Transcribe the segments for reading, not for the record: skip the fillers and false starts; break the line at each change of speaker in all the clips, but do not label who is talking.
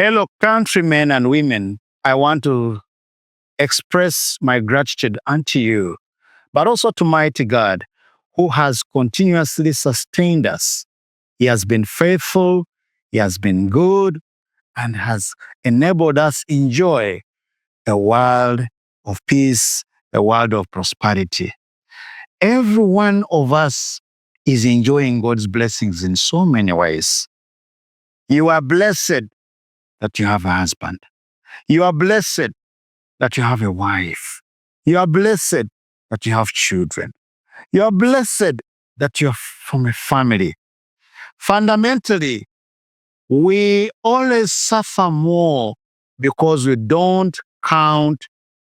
Hello, countrymen and women. I want to express my gratitude unto you, but also to mighty God who has continuously sustained us. He has been faithful, He has been good, and has enabled us enjoy a world of peace, a world of prosperity. Every one of us is enjoying God's blessings in so many ways. You are blessed that you have a husband. You are blessed that you have a wife. You are blessed that you have children. You are blessed that you're from a family. Fundamentally, we always suffer more because we don't count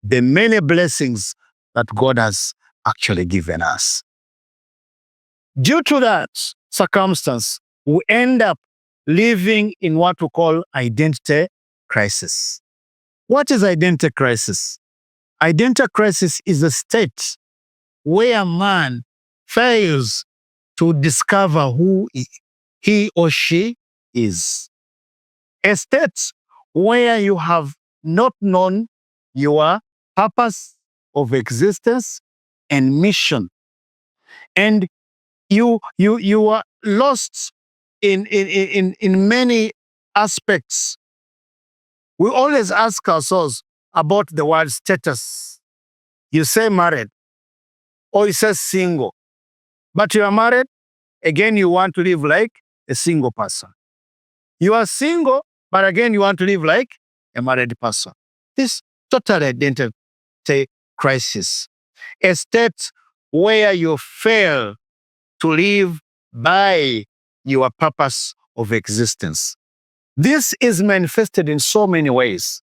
the many blessings that God has actually given us. Due to that circumstance, we end up living in what we call identity crisis. What is identity crisis? Identity crisis is a state where man fails to discover who he or she is. A state where you have not known your purpose of existence and mission. And you are lost in many aspects. We always ask ourselves about the word status. You say married, or you say single, but you are married, again, you want to live like a single person. You are single, but again, you want to live like a married person. This total identity crisis, a state where you fail to live by your purpose of existence. This is manifested in so many ways.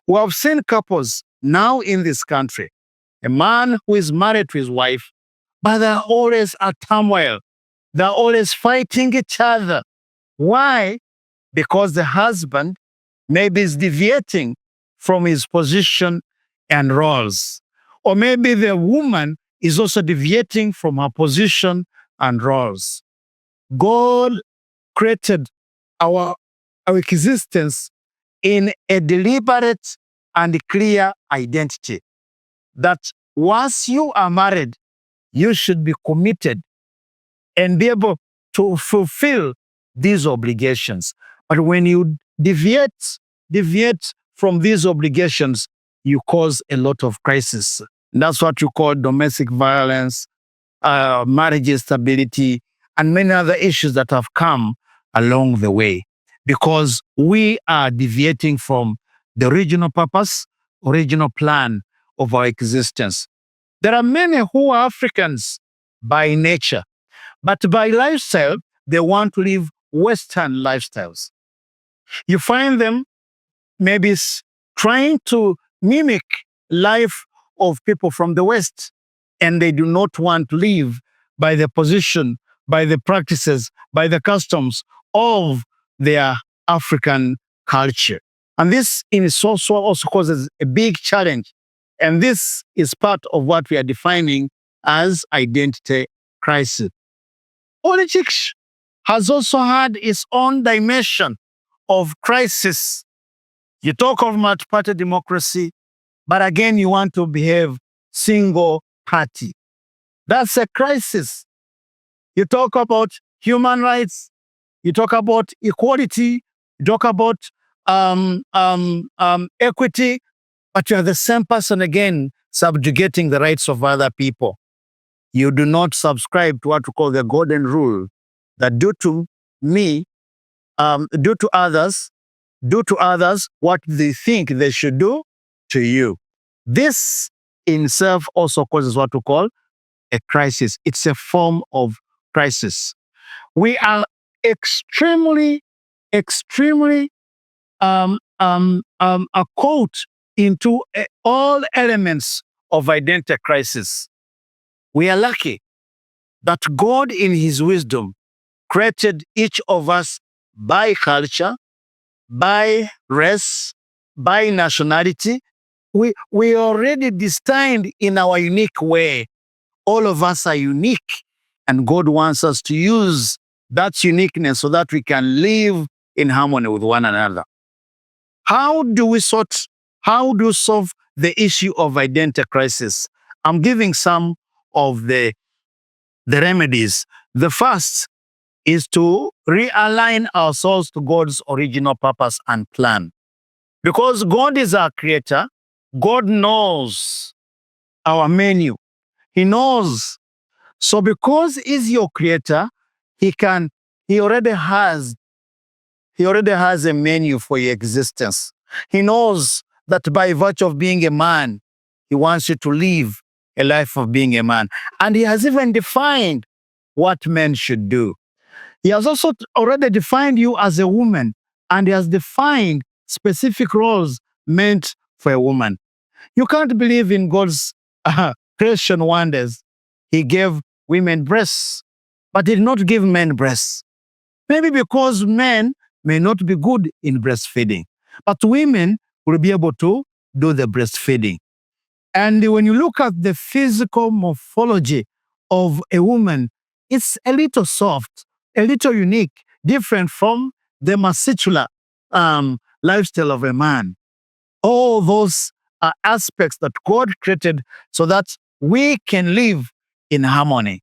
We have seen couples now in this country, a man who is married to his wife, but they're always at turmoil. They're always fighting each other. Why? Because the husband maybe is deviating from his position and roles. Or maybe the woman is also deviating from her position and roles. God created our existence in a deliberate and clear identity that once you are married, you should be committed and be able to fulfill these obligations. But when you deviate from these obligations, you cause a lot of crisis. That's what you call domestic violence, marriage instability, and many other issues that have come along the way because we are deviating from the original purpose, original plan of our existence. There are many who are Africans by nature, but by lifestyle, they want to live Western lifestyles. You find them maybe trying to mimic life of people from the West, and they do not want to live by the position, by the practices, by the customs of their African culture. And this in itself also causes a big challenge. And this is part of what we are defining as identity crisis. Politics has also had its own dimension of crisis. You talk of multi-party democracy, but again, you want to behave single party. That's a crisis. You talk about human rights, you talk about equality, you talk about equity, but you are the same person again subjugating the rights of other people. You do not subscribe to what we call the golden rule that do to me, do to others what they think they should do to you. This in itself also causes what we call a crisis. It's a form of crisis. We are extremely caught into all elements of identity crisis. We are lucky that God, in His wisdom, created each of us by culture, by race, by nationality. We are already destined in our unique way. All of us are unique, and God wants us to use that uniqueness so that we can live in harmony with one another. How do we solve the issue of identity crisis? I'm giving some of the remedies. The first is to realign ourselves to God's original purpose and plan. Because God is our creator, God knows our menu. He knows. So because He's your creator, He can, He already has a menu for your existence. He knows that by virtue of being a man, He wants you to live a life of being a man. And He has even defined what men should do. He has also already defined you as a woman, and He has defined specific roles meant for a woman. You can't believe in God's creation wonders. He gave women breasts, but did not give men breasts. Maybe because men may not be good in breastfeeding, but women will be able to do the breastfeeding. And when you look at the physical morphology of a woman, it's a little soft, a little unique, different from the muscular lifestyle of a man. All those are aspects that God created so that we can live in harmony.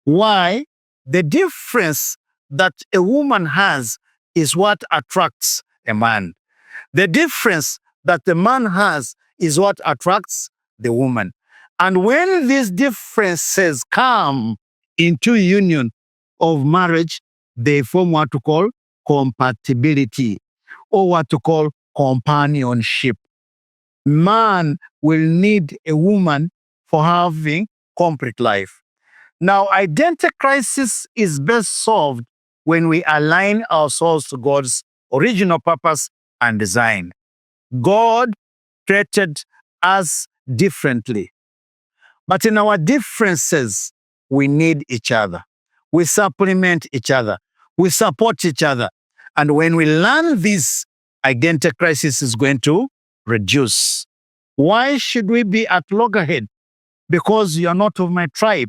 Why? The difference that a woman has is what attracts a man. The difference that the man has is what attracts the woman. And when these differences come into union of marriage, they form what to call compatibility or what to call companionship. Man will need a woman for having complete life. Now, identity crisis is best solved when we align ourselves to God's original purpose and design. God created us differently, but in our differences, we need each other. We supplement each other. We support each other. And when we learn this, identity crisis is going to reduce. Why should we be at loggerhead? Because you are not of my tribe.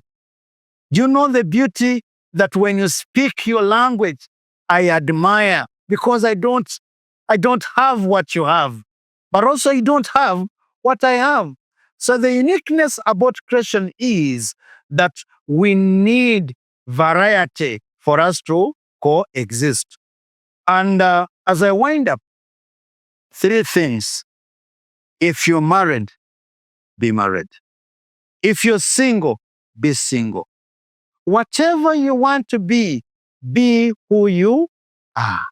Do you know the beauty that when you speak your language, I admire because I don't have what you have, but also you don't have what I have. So the uniqueness about creation is that we need variety for us to coexist. And as I wind up, three things. If you're married, be married. If you're single, be single. Whatever you want to be who you are.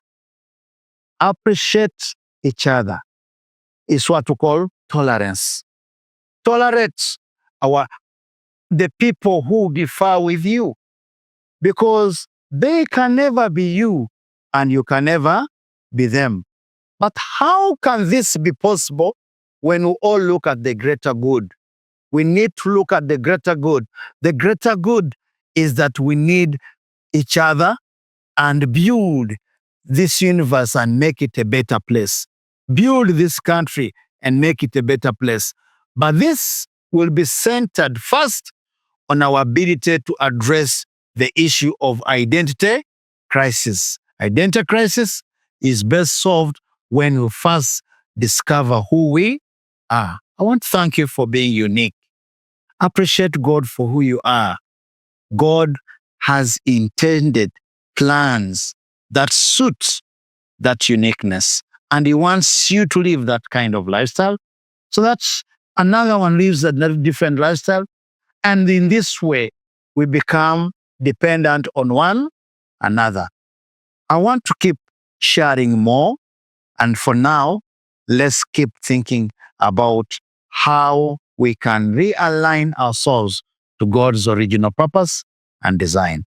Appreciate each other is what we call tolerance. Tolerate the people who differ with you because they can never be you and you can never be them. But how can this be possible when we all look at the greater good? We need to look at the greater good. The greater good is that we need each other and build this universe and make it a better place. Build this country and make it a better place. But this will be centered first on our ability to address the issue of identity crisis. Identity crisis is best solved when we first discover who we are. I want to thank you for being unique. Appreciate God for who you are. God has intended plans that suit that uniqueness. And He wants you to live that kind of lifestyle. So that's another one lives a different lifestyle. And in this way, we become dependent on one another. I want to keep sharing more. And for now, let's keep thinking about how we can realign ourselves to God's original purpose and design.